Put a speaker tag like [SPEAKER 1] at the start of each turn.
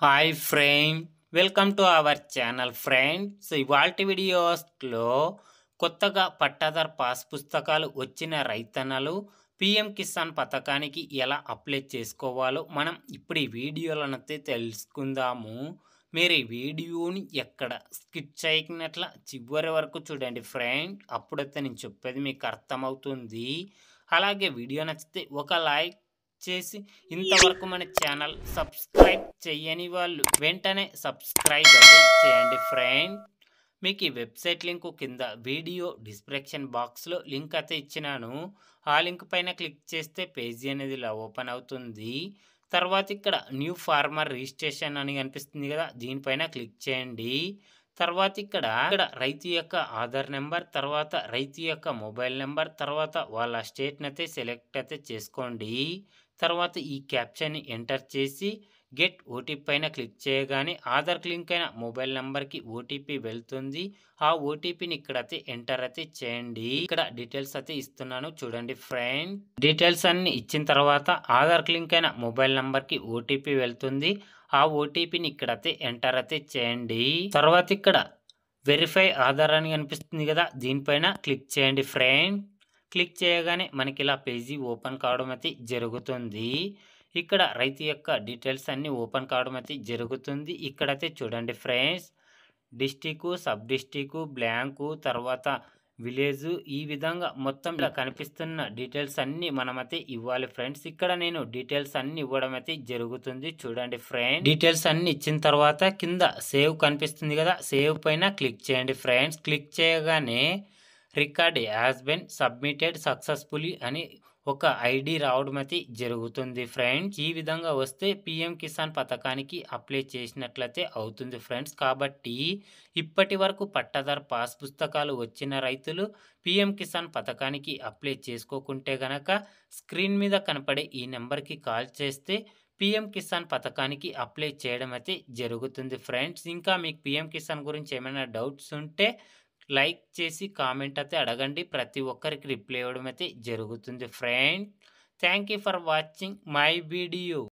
[SPEAKER 1] Hi friend, welcome to our channel friends. ఇవాల్టి వీడియోస్లో కొత్తగా పట్టాదార్ పాస్ పుస్తకాలు వచ్చిన రైతన్నలు పిఎం కిసాన్ పథకానికి ఎలా అప్లై చేసుకోవాలో మనం ఇప్పుడు ఈ వీడియోలనైతే తెలుసుకుందాము. మీరు ఈ వీడియోని ఎక్కడ స్కిప్ చేయనట్ల చివరి వరకు చూడండి ఫ్రెండ్, అప్పుడైతే నేను చెప్పేది మీకు అర్థమవుతుంది. అలాగే వీడియో నచ్చితే ఒక లైక్ చేసి ఇంతవరకు మన ఛానల్ సబ్స్క్రైబ్ చేయని వాళ్ళు వెంటనే సబ్స్క్రైబ్ అయితే చేయండి ఫ్రెండ్. మీకు ఈ వెబ్సైట్ లింక్ కింద వీడియో డిస్క్రిప్షన్ బాక్స్లో లింక్ అయితే ఇచ్చినాను. ఆ లింక్ పైన క్లిక్ చేస్తే పేజీ అనేది ఇలా ఓపెన్ అవుతుంది. తర్వాత ఇక్కడ న్యూ ఫార్మర్ రిజిస్ట్రేషన్ అని కనిపిస్తుంది కదా, దీనిపైన క్లిక్ చేయండి. తర్వాత ఇక్కడ రైతు యొక్క ఆధార్ నెంబర్, తర్వాత రైతు యొక్క మొబైల్ నెంబర్, తర్వాత వాళ్ళ స్టేట్ని అయితే సెలెక్ట్ అయితే చేసుకోండి. తర్వాత ఈ క్యాప్చర్ని ఎంటర్ చేసి గెట్ ఓటీపీ పైన క్లిక్ చేయగానే ఆధార్ లింక్ అయిన మొబైల్ నెంబర్కి ఓటీపీ వెళ్తుంది. ఆ ఓటీపీని ఇక్కడ అయితే ఎంటర్ అయితే చేయండి. ఇక్కడ డీటెయిల్స్ అయితే ఇస్తున్నాను చూడండి ఫ్రెండ్. డీటెయిల్స్ అన్ని ఇచ్చిన తర్వాత ఆధార్ లింక్ అయిన మొబైల్ నెంబర్కి ఓటీపీ వెళ్తుంది. ఆ ఓటీపీని ఇక్కడ అయితే ఎంటర్ అయితే చేయండి. తర్వాత ఇక్కడ వెరిఫై ఆధార్ అని కనిపిస్తుంది కదా, దీనిపైన క్లిక్ చేయండి ఫ్రెండ్. క్లిక్ చేయగానే మనకి ఇలా పేజీ ఓపెన్ కావడం అయితే జరుగుతుంది. ఇక్కడ రైతు యొక్క డీటెయిల్స్ అన్నీ ఓపెన్ కావడం అయితే జరుగుతుంది. ఇక్కడైతే చూడండి friends, district, sub district, blank, తర్వాత విలేజ్, ఈ విధంగా మొత్తం ఇలా కనిపిస్తున్న డీటెయిల్స్ అన్నీ మనమైతే ఇవ్వాలి ఫ్రెండ్స్. ఇక్కడ నేను డీటెయిల్స్ అన్ని ఇవ్వడం అయితే జరుగుతుంది చూడండి ఫ్రెండ్స్. డీటెయిల్స్ అన్ని ఇచ్చిన తర్వాత కింద సేవ్ కనిపిస్తుంది కదా, సేవ్ పైన క్లిక్ చేయండి ఫ్రెండ్స్. క్లిక్ చేయగానే record has been submitted successfully అని ఒక ఐడి రావడం అయితే జరుగుతుంది ఫ్రెండ్స్. ఈ విధంగా వస్తే పిఎం కిసాన్ పథకానికి అప్లై చేసినట్లయితే అవుతుంది ఫ్రెండ్స్. కాబట్టి ఇప్పటి వరకు పట్టాదార్ పాస్ పుస్తకాలు వచ్చిన రైతులు పిఎం కిసాన్ పథకానికి అప్లై చేసుకోకుంటే గనక స్క్రీన్ మీద కనపడే ఈ నెంబర్కి కాల్ చేస్తే పిఎం కిసాన్ పథకానికి అప్లై చేయడం అయితే జరుగుతుంది ఫ్రెండ్స్. ఇంకా మీకు పిఎం కిసాన్ గురించి ఏమైనా డౌట్స్ ఉంటే లైక్ చేసి కామెంట్ అయితే అడగండి, ప్రతి ఒక్కరికి రిప్లై ఇవ్వడం అయితే జరుగుతుంది friend. Thank you for watching my video.